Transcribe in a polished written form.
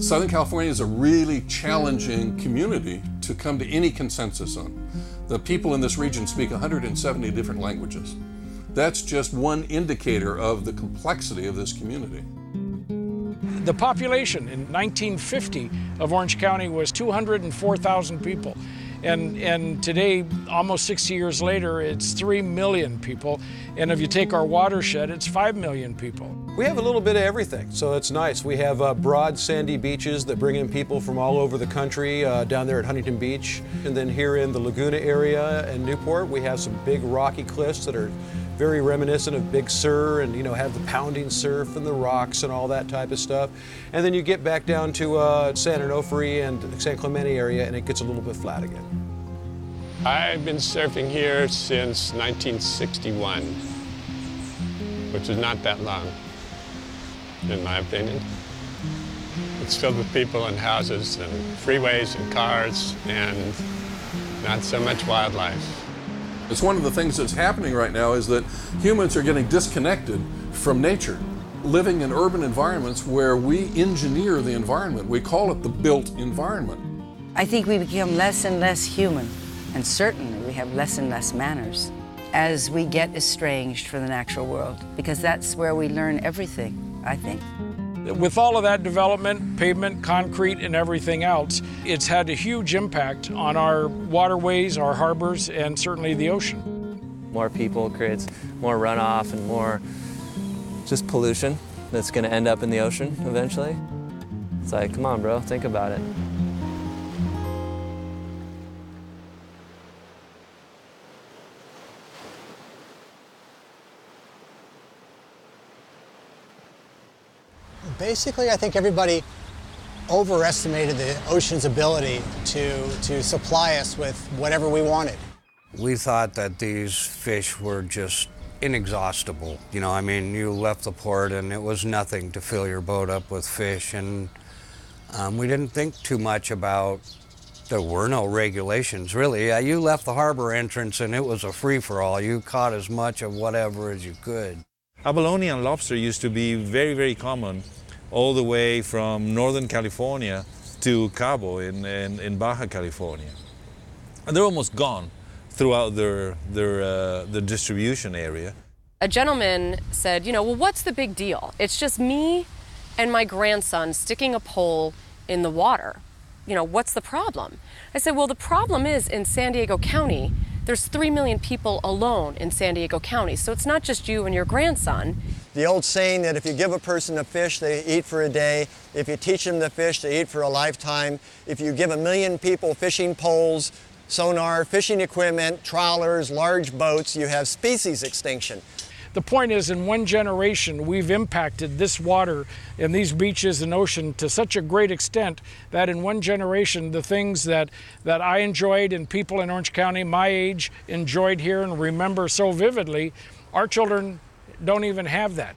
Southern California is a really challenging community to come to any consensus on. The people in this region speak 170 different languages. That's just one indicator of the complexity of this community. The population in 1950 of Orange County was 204,000 people. And today, almost 60 years later, it's 3 million people. And if you take our watershed, it's 5 million people. We have a little bit of everything, so it's nice. We have broad sandy beaches that bring in people from all over the country, down there at Huntington Beach. And then here in the Laguna area in Newport, we have some big rocky cliffs that are very reminiscent of Big Sur, and have the pounding surf and the rocks and all that type of stuff. And then you get back down to San Onofre and San Clemente area, and it gets a little bit flat again. I've been surfing here since 1961, which is not that long, in my opinion. It's filled with people and houses and freeways and cars and not so much wildlife. It's one of the things that's happening right now is that humans are getting disconnected from nature, living in urban environments where we engineer the environment. We call it the built environment. I think we become less and less human, and certainly we have less and less manners as we get estranged from the natural world, because that's where we learn everything, I think. With all of that development, pavement, concrete, and everything else, it's had a huge impact on our waterways, our harbors, and certainly the ocean. More people creates more runoff and more just pollution that's going to end up in the ocean eventually. It's like, come on, bro, think about it. Basically, I think everybody overestimated the ocean's ability to supply us with whatever we wanted. We thought that these fish were just inexhaustible. You left the port and it was nothing to fill your boat up with fish, and we didn't think too much about there were no regulations, really. You left the harbor entrance and it was a free-for-all. You caught as much of whatever as you could. Abalone and lobster used to be very, very common all the way from Northern California to Cabo in Baja California. And they're almost gone throughout their distribution area. A gentleman said, well, what's the big deal? It's just me and my grandson sticking a pole in the water. What's the problem? I said, well, the problem is in San Diego County, there's 3 million people alone in San Diego County, so it's not just you and your grandson. The old saying that if you give a person a fish, they eat for a day. If you teach them to fish, they eat for a lifetime. If you give 1 million people fishing poles, sonar, fishing equipment, trawlers, large boats, you have species extinction. The point is, in one generation, we've impacted this water and these beaches and ocean to such a great extent that in one generation, the things that I enjoyed and people in Orange County my age enjoyed here and remember so vividly, our children don't even have that.